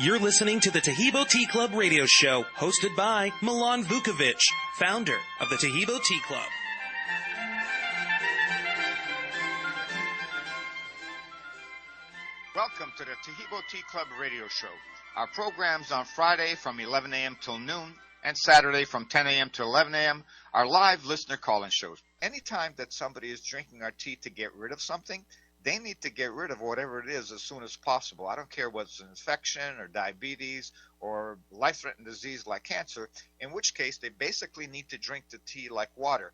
You're listening to the Taheebo Tea Club radio show, hosted by Milan Vukovic, founder of the Taheebo Tea Club. Welcome to the Taheebo Tea Club radio show. Our programs on Friday from 11 a.m. till noon and Saturday from 10 a.m. to 11 a.m. are live listener call-in shows. Anytime that somebody is drinking our tea to get rid of something, they need to get rid of whatever it is as soon as possible. I don't care whether it's an infection or diabetes or life-threatening disease like cancer, in which case they basically need to drink the tea like water,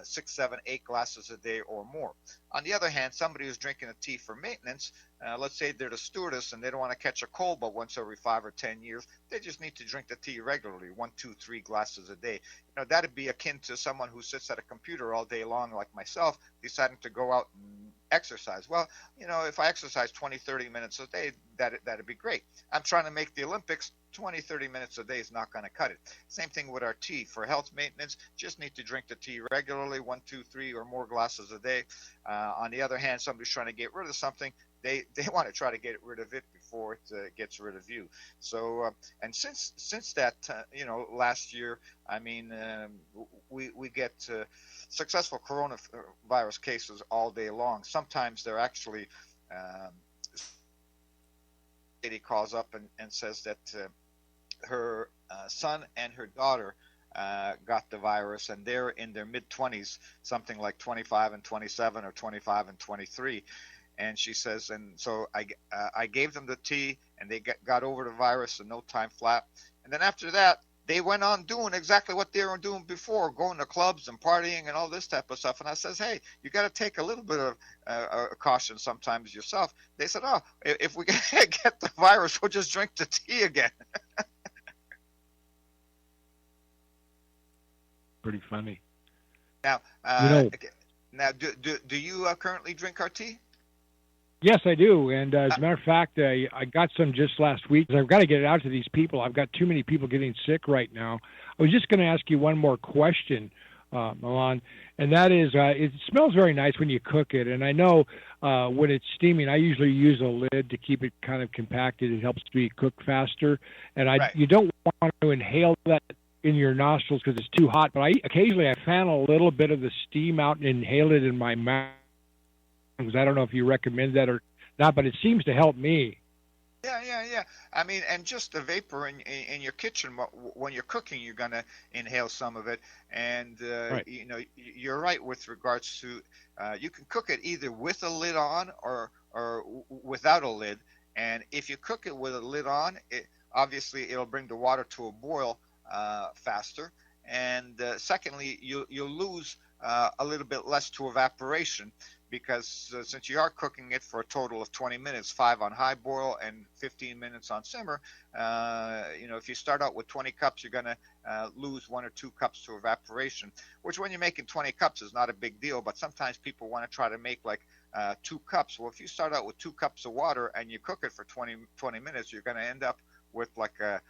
6, 7, 8 glasses a day or more. On the other hand, somebody who's drinking a tea for maintenance, let's say they're the stewardess and they don't want to catch a cold, but once every 5 or 10 years, they just need to drink the tea regularly, 1, 2, 3 glasses a day. That'd be akin to someone who sits at a computer all day long like myself, deciding to go out and exercise. Well, if I exercise 20, 30 minutes a day, that'd be great. I'm trying to make the Olympics. 20, 30 minutes a day is not going to cut it. Same thing with our tea. For health maintenance, just need to drink the tea regularly, 1, 2, 3 or more glasses a day. On the other hand, somebody's trying to get rid of something, they want to try to get rid of it before it gets rid of you. So, and since that, last year, we get successful coronavirus cases all day long. Sometimes they're actually, lady calls up and says that her son and her daughter got the virus, and they're in their mid-20s, something like 25 and 27 or 25 and 23. And she says, and so I gave them the tea, and they got over the virus in no time flat. And then after that, they went on doing exactly what they were doing before, going to clubs and partying and all this type of stuff. And I says, hey, you got to take a little bit of caution sometimes yourself. They said, oh, if we get the virus, we'll just drink the tea again. Pretty funny. Now, do you currently drink our tea? Yes, I do. And as a matter of fact, I got some just last week. I've got to get it out to these people. I've got too many people getting sick right now. I was just going to ask you one more question, Milan, and that is, it smells very nice when you cook it. And I know when it's steaming, I usually use a lid to keep it kind of compacted. It helps me cook faster. And you don't want to inhale that in your nostrils because it's too hot. But occasionally I fan a little bit of the steam out and inhale it in my mouth. Because I don't know if you recommend that or not, but it seems to help me. Yeah. And just the vapor in your kitchen, when you're cooking, you're going to inhale some of it. And, right. You're right with regards to, you can cook it either with a lid on or without a lid. And if you cook it with a lid on, obviously it'll bring the water to a boil faster. And secondly, you'll lose a little bit less to evaporation, because since you are cooking it for a total of 20 minutes, 5 on high boil and 15 minutes on simmer, if you start out with 20 cups, you're going to lose 1 or 2 cups to evaporation, which when you're making 20 cups is not a big deal, but sometimes people want to try to make like 2 cups. Well, if you start out with 2 cups of water and you cook it for 20 minutes, you're going to end up with like a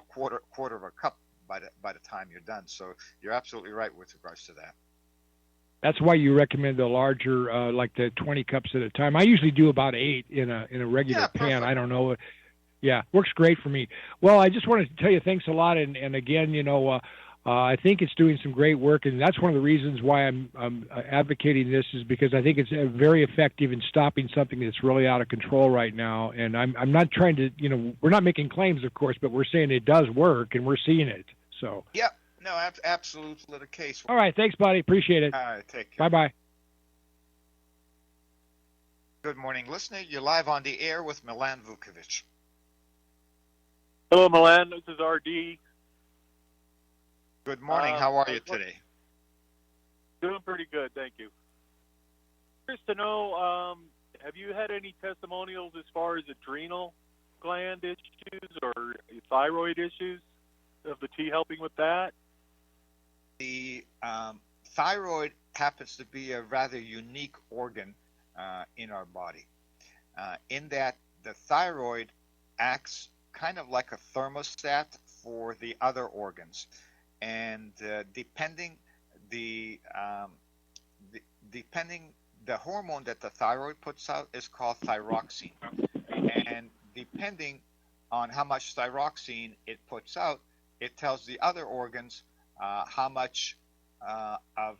quarter of a cup by the time you're done. So you're absolutely right with regards to that. That's why you recommend the larger, like the 20 cups at a time. I usually do about 8 in a regular pan. Perfect. I don't know. Yeah, works great for me. Well, I just wanted to tell you thanks a lot. And again, I think it's doing some great work. And that's one of the reasons why I'm advocating this, is because I think it's very effective in stopping something that's really out of control right now. And I'm not trying to, we're not making claims, of course, but we're saying it does work and we're seeing it. So. Yeah. No, absolutely the case. All right. Thanks, buddy. Appreciate it. All right. Take care. Bye-bye. Good morning, listener. You're live on the air with Milan Vukovic. Hello, Milan. This is RD. Good morning. How are you today? Doing pretty good. Thank you. Curious to know, have you had any testimonials as far as adrenal gland issues or thyroid issues, of the tea helping with that? The thyroid happens to be a rather unique organ in our body, in that the thyroid acts kind of like a thermostat for the other organs, and depending the hormone that the thyroid puts out is called thyroxine, and depending on how much thyroxine it puts out, it tells the other organs how much of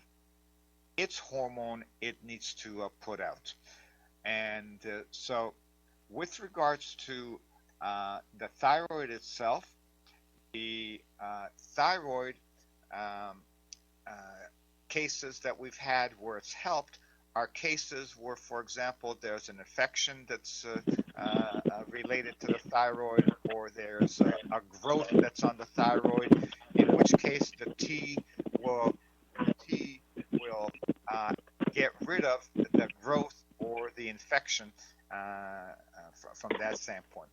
its hormone it needs to put out. And so with regards to the thyroid itself, the thyroid cases that we've had where it's helped are cases where, for example, there's an infection that's related to the thyroid, or there's a growth that's on the thyroid, in which case the tea will get rid of the growth or the infection from that standpoint.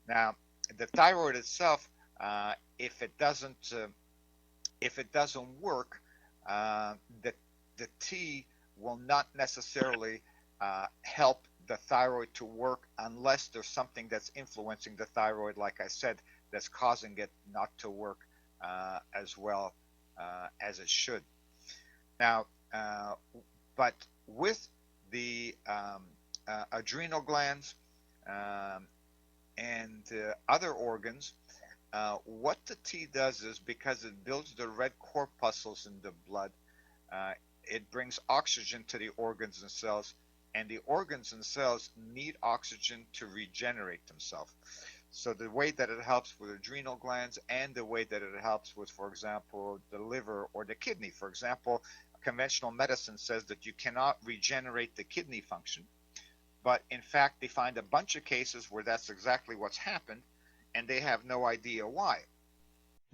Now, the thyroid itself, if it doesn't work, the tea will not necessarily help the thyroid to work unless there's something that's influencing the thyroid, like I said, that's causing it not to work as well as it should. Now, but with the adrenal glands and other organs, what the tea does is, because it builds the red corpuscles in the blood, it brings oxygen to the organs and cells, and the organs and cells need oxygen to regenerate themselves. So the way that it helps with adrenal glands, and the way that it helps with, for example, the liver or the kidney. For example, conventional medicine says that you cannot regenerate the kidney function, but in fact they find a bunch of cases where that's exactly what's happened, and they have no idea why.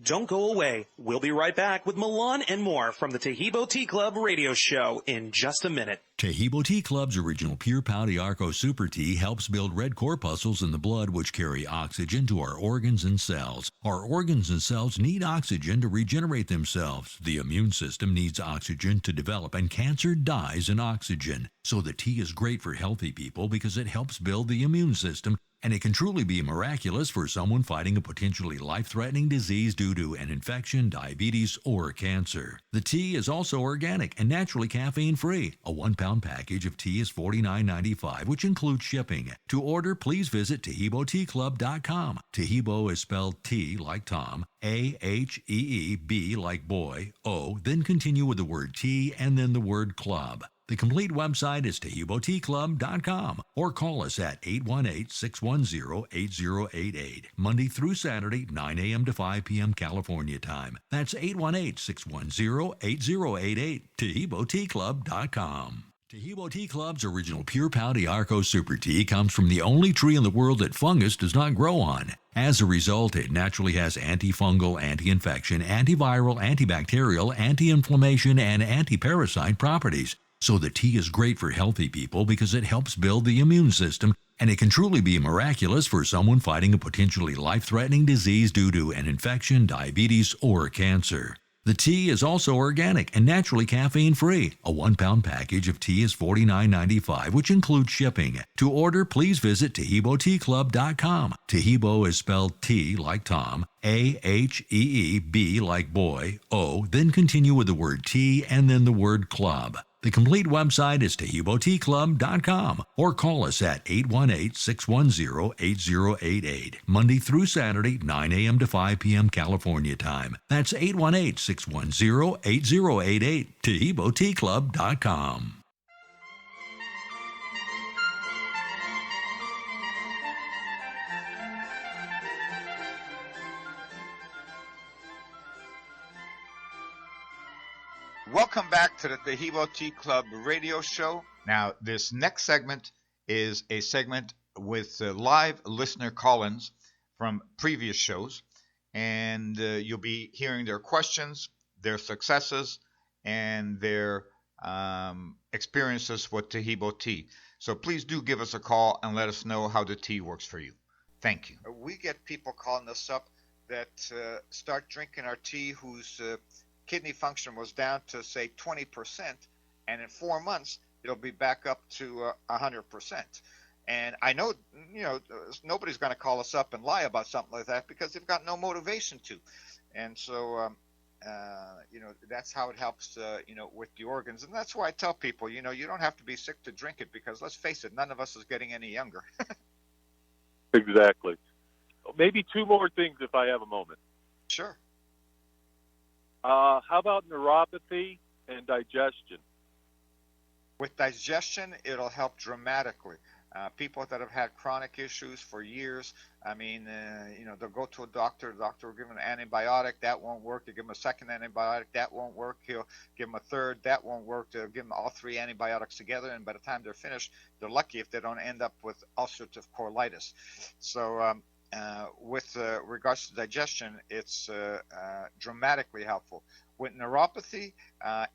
Don't go away. We'll be right back with Milan and more from the Taheebo Tea Club radio show in just a minute. Taheebo Tea Club's original pure Pau D'Arco Super Tea helps build red corpuscles in the blood, which carry oxygen to our organs and cells. Our organs and cells need oxygen to regenerate themselves. The immune system needs oxygen to develop, and cancer dies in oxygen. So the tea is great for healthy people because it helps build the immune system, and it can truly be miraculous for someone fighting a potentially life-threatening disease due to an infection, diabetes, or cancer. The tea is also organic and naturally caffeine-free. A 1-pound package of tea is $49.95, which includes shipping. To order, please visit TaheeboTeaClub.com. Taheebo is spelled T like Tom, A-H-E-E-B like boy, O, then continue with the word tea and then the word club. The complete website is TaheeboTeaClub.com, or call us at 818-610-8088, Monday through Saturday, 9 a.m. to 5 p.m. California time. That's 818-610-8088, TaheeboTeaClub.com. Taheebo Tea Club's original pure Pau D'Arco Super Tea comes from the only tree in the world that fungus does not grow on. As a result, it naturally has antifungal, anti-infection, antiviral, antibacterial, anti-inflammation, and anti-parasite properties. So the tea is great for healthy people because it helps build the immune system, and it can truly be miraculous for someone fighting a potentially life-threatening disease due to an infection, diabetes, or cancer. The tea is also organic and naturally caffeine-free. A 1-pound package of tea is $49.95, which includes shipping. To order, please visit TaheeboTeaClub.com. Taheebo is spelled T like Tom, A-H-E-E-B like boy, O, then continue with the word tea and then the word club. The complete website is TaheeboTeaClub.com, or call us at 818-610-8088, Monday through Saturday, 9 a.m. to 5 p.m. California time. That's 818-610-8088, TaheeboTeaClub.com. Welcome back to the Taheebo Tea Club radio show. Now, this next segment is a segment with live listener call-ins from previous shows, and you'll be hearing their questions, their successes, and their experiences with Taheebo Tea. So please do give us a call and let us know how the tea works for you. Thank you. We get people calling us up that start drinking our tea whose kidney function was down to, say, 20%, and in 4 months it'll be back up to 100%. And I know, nobody's going to call us up and lie about something like that because they've got no motivation to. And so, that's how it helps, with the organs. And that's why I tell people, you don't have to be sick to drink it, because let's face it, none of us is getting any younger. Exactly. maybe two more things if I have a moment. Sure. How about neuropathy and digestion? With digestion, it'll help dramatically. People that have had chronic issues for years, I mean, they'll go to a doctor. The doctor will give them an antibiotic. That won't work. They give them a second antibiotic. That won't work. He'll give them a third. That won't work. They'll give them all three antibiotics together, and by the time they're finished, they're lucky if they don't end up with ulcerative colitis. So with regards to digestion, it's dramatically helpful. With neuropathy,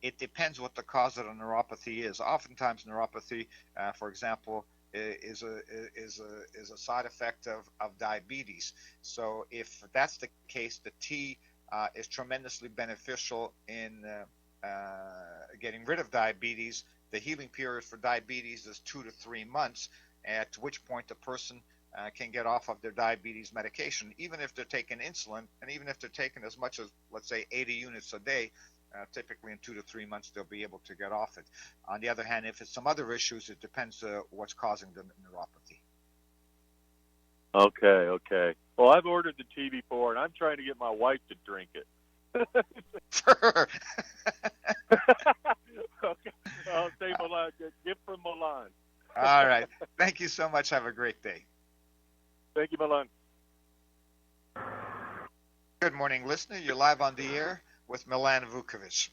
it depends what the cause of the neuropathy is. Oftentimes, neuropathy, for example, is a side effect of diabetes. So if that's the case, the tea is tremendously beneficial in getting rid of diabetes. The healing period for diabetes is 2 to 3 months, at which point the person can get off of their diabetes medication, even if they're taking insulin, and even if they're taking as much as, let's say, 80 units a day. Typically in 2 to 3 months they'll be able to get off it. On the other hand, if it's some other issues, it depends what's causing the neuropathy. Okay. Well, I've ordered the tea before, and I'm trying to get my wife to drink it. Sure. Okay. I'll say Milan. Gift from Milan. All right. Thank you so much. Have a great day. Thank you, Milan. Good morning, listener. You're live on the air with Milan Vukovic.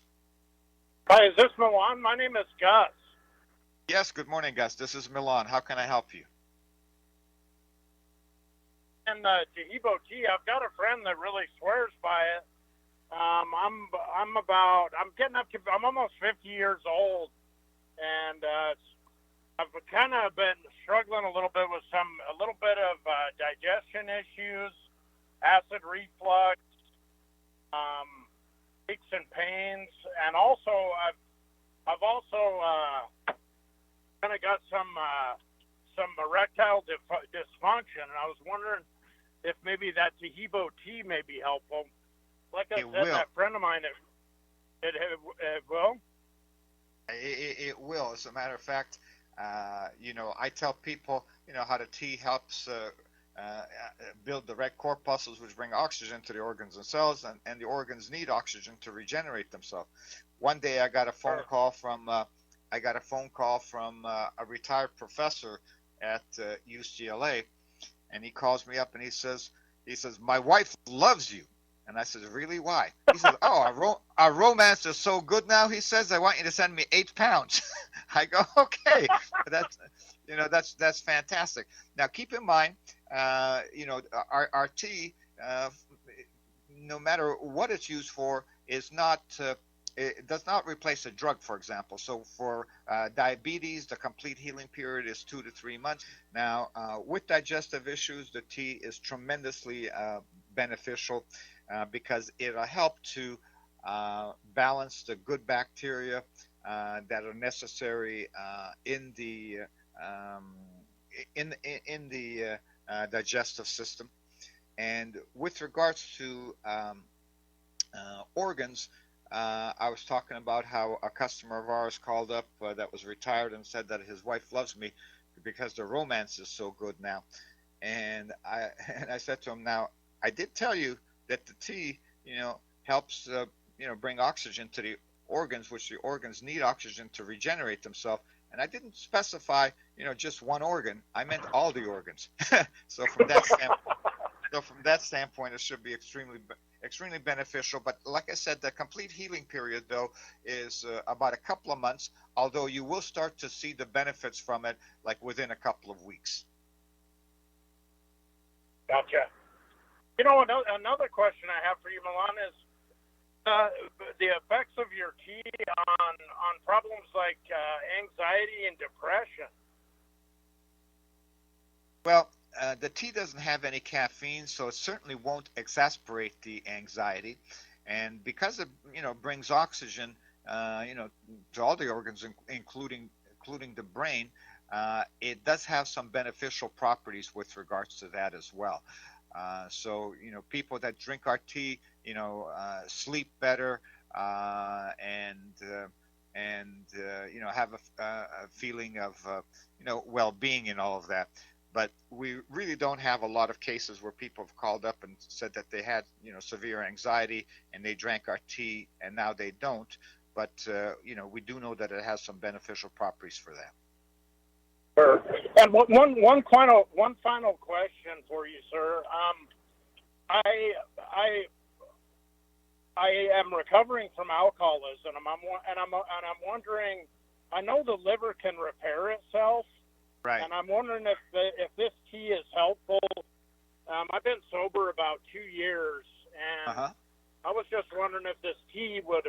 Hi, is this Milan? My name is Gus. Yes, good morning, Gus. This is Milan. How can I help you? And Taheebo Tea, I've got a friend that really swears by it. I'm almost 50 years old, and I've kind of been struggling a little bit with a little bit of digestion issues, acid reflux, aches and pains, and also I've also kind of got some erectile dysfunction, and I was wondering if maybe that Taheebo tea may be helpful. Like I said, that friend of mine, it will. It will. As a matter of fact, I tell people, how the tea helps build the red corpuscles, which bring oxygen to the organs and cells, and the organs need oxygen to regenerate themselves. One day, I got a phone call from a retired professor at UCLA, and he calls me up and he says, "My wife loves you." And I said, "Really? Why?" He says, "Oh, our romance is so good now." He says, "I want you to send me 8 pounds." I go, "Okay." That's fantastic. Now, keep in mind, our tea, no matter what it's used for, it does not replace a drug, for example. So for diabetes, the complete healing period is 2 to 3 months. Now, with digestive issues, the tea is tremendously beneficial because it'll help to balance the good bacteria that are necessary in the digestive system. And with regards to organs, I was talking about how a customer of ours called up that was retired and said that his wife loves me because the romance is so good now. And I said to him, "Now, I did tell you that the tea, helps, bring oxygen to the organs, which the organs need oxygen to regenerate themselves. And I didn't specify, just one organ. I meant all the organs." So from that standpoint, it should be extremely beneficial. But like I said, the complete healing period, though, is about a couple of months, although you will start to see the benefits from it like within a couple of weeks. Gotcha. Another question I have for you, Milan, is the effects of your tea on problems like anxiety and depression. Well, the tea doesn't have any caffeine, so it certainly won't exacerbate the anxiety. And because it, brings oxygen, to all the organs, including the brain, it does have some beneficial properties with regards to that as well. So, people that drink our tea, sleep better, and have a feeling of, well-being and all of that. but we really don't have a lot of cases where people have called up and said that they had, severe anxiety and they drank our tea and now they don't. But, we do know that it has some beneficial properties for them. Sure. And one final question for you, sir. I am recovering from alcoholism, and I'm wondering. I know the liver can repair itself, right? And I'm wondering if this tea is helpful. I've been sober about 2 years, and I was just wondering if this tea will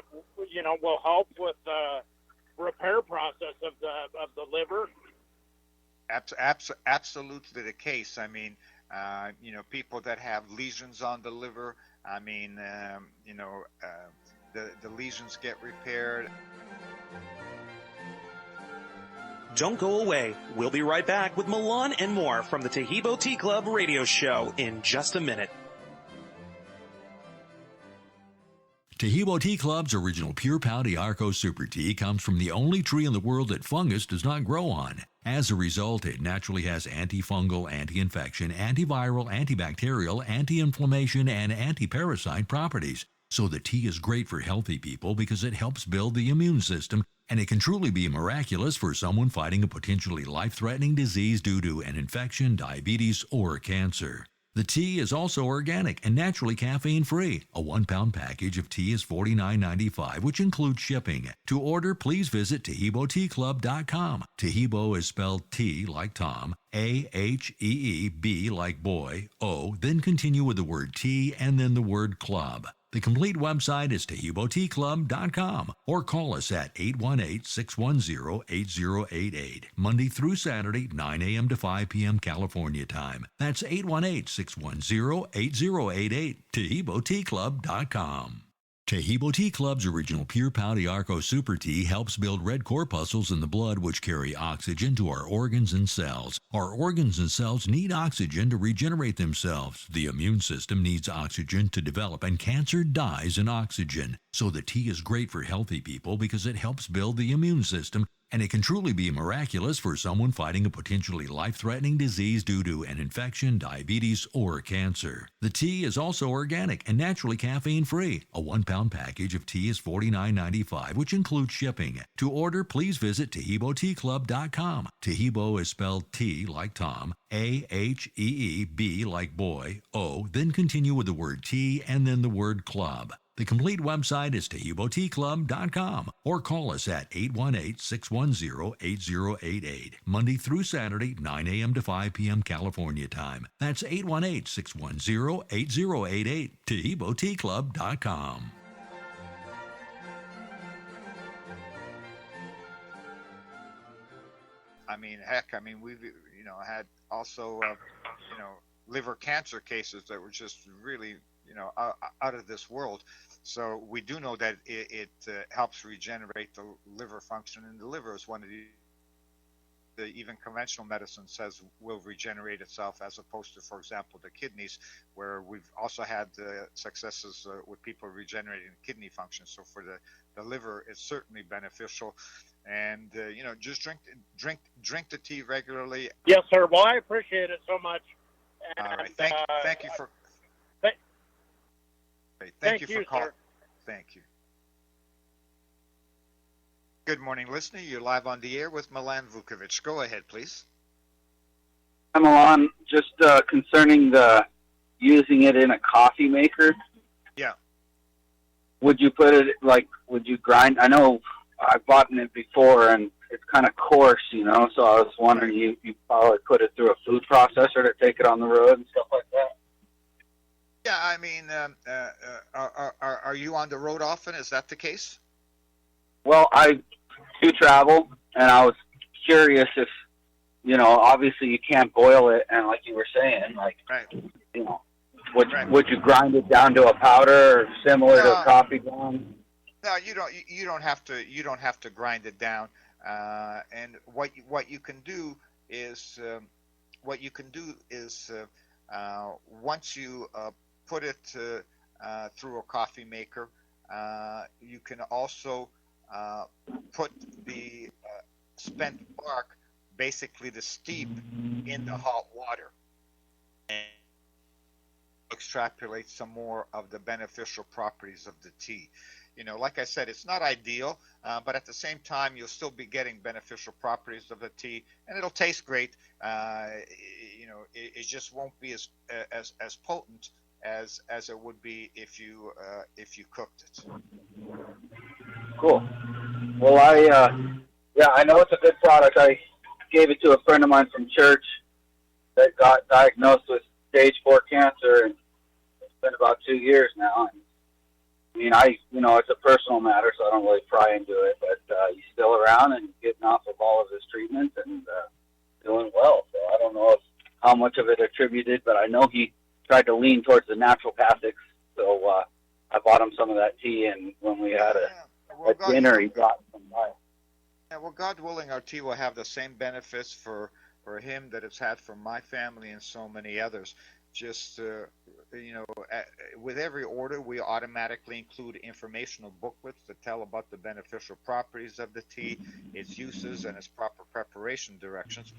help with the repair process of the liver. Absolutely the case. I mean, people that have lesions on the liver. I mean, the lesions get repaired. Don't go away. We'll be right back with Milan and more from the Taheebo Tea Club radio show in just a minute. Taheebo Tea Club's original pure Pau D'Arco Super Tea comes from the only tree in the world that fungus does not grow on. As a result, it naturally has antifungal, anti-infection, antiviral, antibacterial, anti-inflammation, and anti-parasite properties. So the tea is great for healthy people because it helps build the immune system, and it can truly be miraculous for someone fighting a potentially life-threatening disease due to an infection, diabetes, or cancer. The tea is also organic and naturally caffeine-free. A 1-pound package of tea is $49.95, which includes shipping. To order, please visit TaheeboTeaClub.com. Taheebo is spelled T like Tom, A-H-E-E-B like boy, O, then continue with the word tea and then the word club. The complete website is TaheeboTeaClub.com or call us at 818-610-8088, Monday through Saturday, 9 a.m. to 5 p.m. California time. That's 818-610-8088, TaheeboTeaClub.com. Taheebo Tea Club's original pure Pau D'Arco Super Tea helps build red corpuscles in the blood which carry oxygen to our organs and cells. Our organs and cells need oxygen to regenerate themselves. The immune system needs oxygen to develop, and cancer dies in oxygen. So the tea is great for healthy people because it helps build the immune system, and it can truly be miraculous for someone fighting a potentially life-threatening disease due to an infection, diabetes, or cancer. The tea is also organic and naturally caffeine-free. A 1-pound package of tea is $49.95, which includes shipping. To order, please visit TaheeboTeaClub.com. Taheebo is spelled T like Tom, A-H-E-E-B like boy, O, then continue with the word tea and then the word club. The complete website is TaheeboTeaClub.com or call us at 818-610-8088, Monday through Saturday, 9 a.m. to 5 p.m. California time. That's 818-610-8088, TaheeboTeaClub.com. I mean, heck, we've, had also, liver cancer cases that were just really, out of this world. So we do know that it helps regenerate the liver function, and the liver is one of the even conventional medicine says will regenerate itself, as opposed to, for example, the kidneys, where we've also had successes with people regenerating kidney function. So for the liver, it's certainly beneficial. And just drink the tea regularly. Yes, sir. Well, I appreciate it so much. And, all right. Thank you for. Thank you for calling. Thank you. Good morning, listener. You're live on the air with Milan Vukovic. Go ahead, please. I'm Milan. Just concerning the using it in a coffee maker. Yeah. Would you put it would you grind? I know I've bought it before, and it's kind of coarse, so I was wondering, you probably put it through a food processor to take it on the road and stuff like that. Yeah, are you on the road often? Is that the case? Well, I do travel, and I was curious if, obviously you can't boil it, and like you were saying, right. Would you grind it down to a powder or similar to a coffee ground? No, you don't have to grind it down. And what you can do is once you put it through a coffee maker, you can also put the spent bark, basically the steep, in the hot water. extrapolate some more of the beneficial properties of the tea. Like I said, it's not ideal, but at the same time, you'll still be getting beneficial properties of the tea, and it'll taste great. It just won't be as potent as it would be if you cooked it. Cool. Well, I know it's a good product. I gave it to a friend of mine from church that got diagnosed with stage 4 cancer, and it's been about 2 years now. And it's a personal matter, so I don't really pry into it, but he's still around and getting off of all of his treatments and doing well. So I don't know how much of it attributed, but I know he tried to lean towards the naturopathics. So I bought him some of that tea, and when we had a dinner, he brought some by. Yeah, well, God willing, our tea will have the same benefits for him that it's had for my family and so many others. Just, with every order, we automatically include informational booklets that tell about the beneficial properties of the tea, its uses, and its proper preparation directions.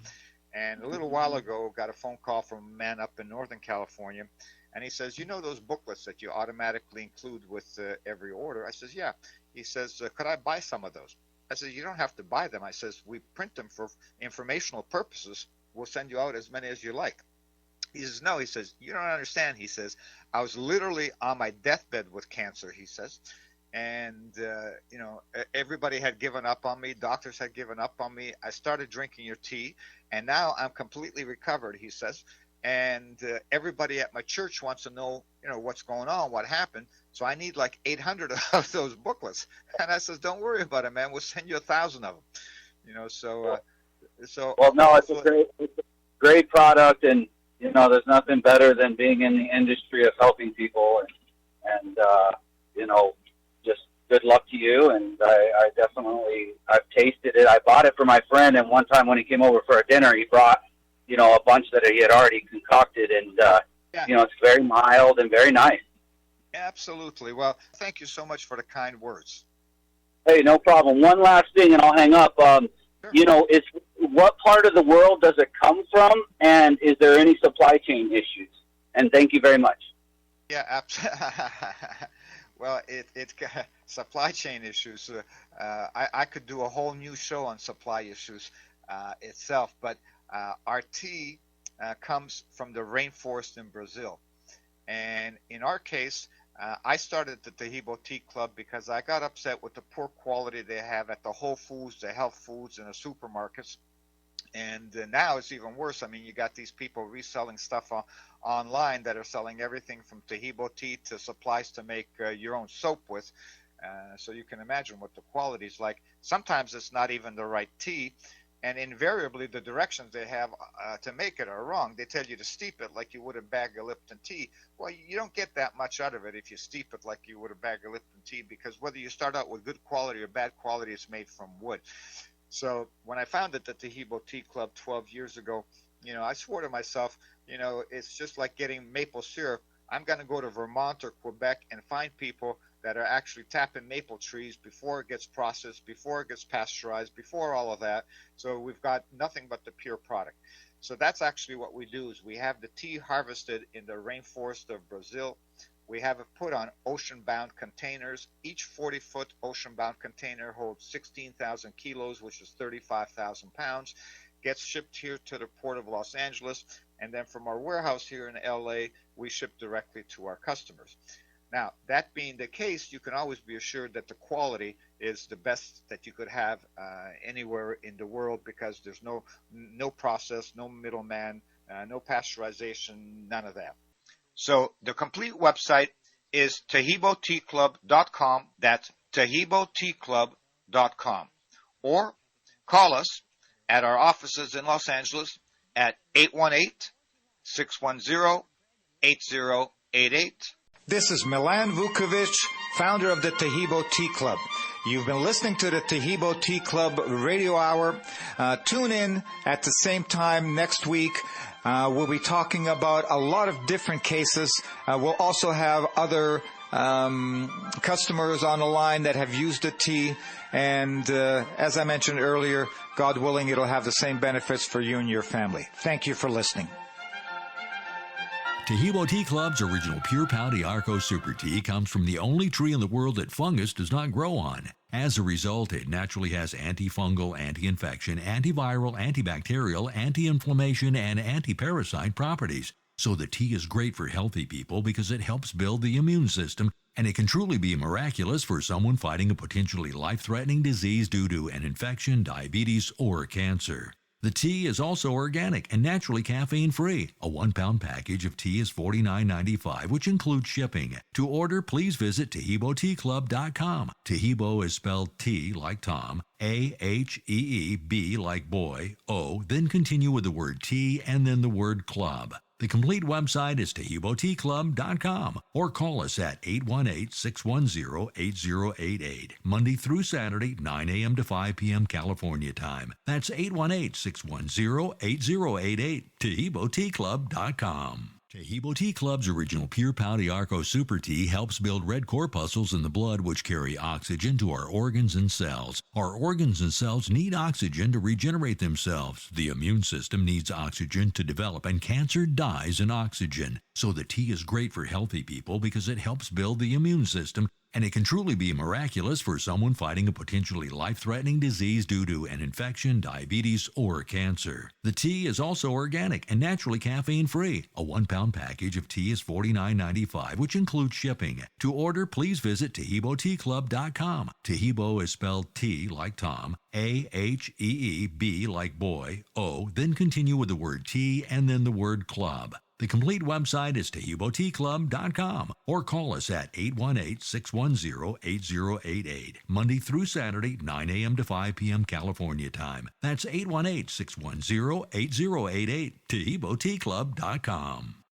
And a little while ago, got a phone call from a man up in Northern California, and he says, those booklets that you automatically include with every order? I says, yeah. He says, could I buy some of those? I said, you don't have to buy them. I says, we print them for informational purposes. We'll send you out as many as you like. He says, no, he says, you don't understand. He says, I was literally on my deathbed with cancer, he says. And, everybody had given up on me. Doctors had given up on me. I started drinking your tea, and now I'm completely recovered, he says. And everybody at my church wants to know, what's going on, what happened. So I need like 800 of those booklets. And I says, don't worry about it, man. We'll send you 1,000 of them. So. Well, no, it's a great product, and there's nothing better than being in the industry of helping people, and just good luck to you. And I've tasted it. I bought it for my friend, and one time when he came over for a dinner, he brought, a bunch that he had already concocted, and it's very mild and very nice. Absolutely. Well, thank you so much for the kind words. Hey, no problem. One last thing, and I'll hang up. Sure. What part of the world does it come from, and is there any supply chain issues? And thank you very much. Yeah, absolutely. Well, it's supply chain issues. I could do a whole new show on supply issues itself, but our tea comes from the rainforest in Brazil. And in our case, I started the Taheebo Tea Club because I got upset with the poor quality they have at the Whole Foods, the health foods, and the supermarkets. And now it's even worse. I mean, you got these people reselling stuff online that are selling everything from Taheebo tea to supplies to make your own soap with. So you can imagine what the quality is like. Sometimes it's not even the right tea. And invariably, the directions they have to make it are wrong. They tell you to steep it like you would a bag of Lipton tea. Well, you don't get that much out of it if you steep it like you would a bag of Lipton tea, because whether you start out with good quality or bad quality, it's made from wood. So when I founded the Taheebo Tea Club 12 years ago, I swore to myself, it's just like getting maple syrup. I'm going to go to Vermont or Quebec and find people that are actually tapping maple trees before it gets processed, before it gets pasteurized, before all of that. So we've got nothing but the pure product. So that's actually what we do, is we have the tea harvested in the rainforest of Brazil. We have it put on ocean-bound containers. Each 40-foot ocean-bound container holds 16,000 kilos, which is 35,000 pounds, gets shipped here to the port of Los Angeles, and then from our warehouse here in LA, we ship directly to our customers. Now, that being the case, you can always be assured that the quality is the best that you could have anywhere in the world, because there's no process, no middleman, no pasteurization, none of that. So the complete website is TaheeboTeaClub.com. That's TaheeboTeaClub.com. Or call us at our offices in Los Angeles at 818-610-8088. This is Milan Vukovic, founder of the Taheebo Tea Club. You've been listening to the Taheebo Tea Club radio hour. Tune in at the same time next week. We'll be talking about a lot of different cases. We'll also have other customers on the line that have used the tea. And as I mentioned earlier, God willing, it'll have the same benefits for you and your family. Thank you for listening. Taheebo Tea Club's original pure Pau D'Arco Super Tea comes from the only tree in the world that fungus does not grow on. As a result, it naturally has antifungal, anti-infection, antiviral, antibacterial, anti-inflammation, and anti-parasite properties. So the tea is great for healthy people because it helps build the immune system, and it can truly be miraculous for someone fighting a potentially life-threatening disease due to an infection, diabetes, or cancer. The tea is also organic and naturally caffeine-free. A 1-pound package of tea is $49.95, which includes shipping. To order, please visit TaheeboTeaClub.com. Taheebo is spelled T like Tom, A-H-E-E-B like boy, O, then continue with the word tea and then the word club. The complete website is TaheeboTeaClub.com or call us at 818-610-8088, Monday through Saturday, 9 a.m. to 5 p.m. California time. That's 818-610-8088, TaheeboTeaClub.com. Taheebo Tea Club's original pure Pau D'Arco Super Tea helps build red corpuscles in the blood which carry oxygen to our organs and cells. Our organs and cells need oxygen to regenerate themselves. The immune system needs oxygen to develop, and cancer dies in oxygen. So the tea is great for healthy people because it helps build the immune system, and it can truly be miraculous for someone fighting a potentially life-threatening disease due to an infection, diabetes, or cancer. The tea is also organic and naturally caffeine-free. A 1-pound package of tea is $49.95, which includes shipping. To order, please visit TaheeboTeaClub.com. Taheebo is spelled T like Tom, A-H-E-E-B like boy, O, then continue with the word tea and then the word club. The complete website is TaheeboTeaClub.com or call us at 818-610-8088, Monday through Saturday, 9 a.m. to 5 p.m. California time. That's 818-610-8088, TaheeboTeaClub.com.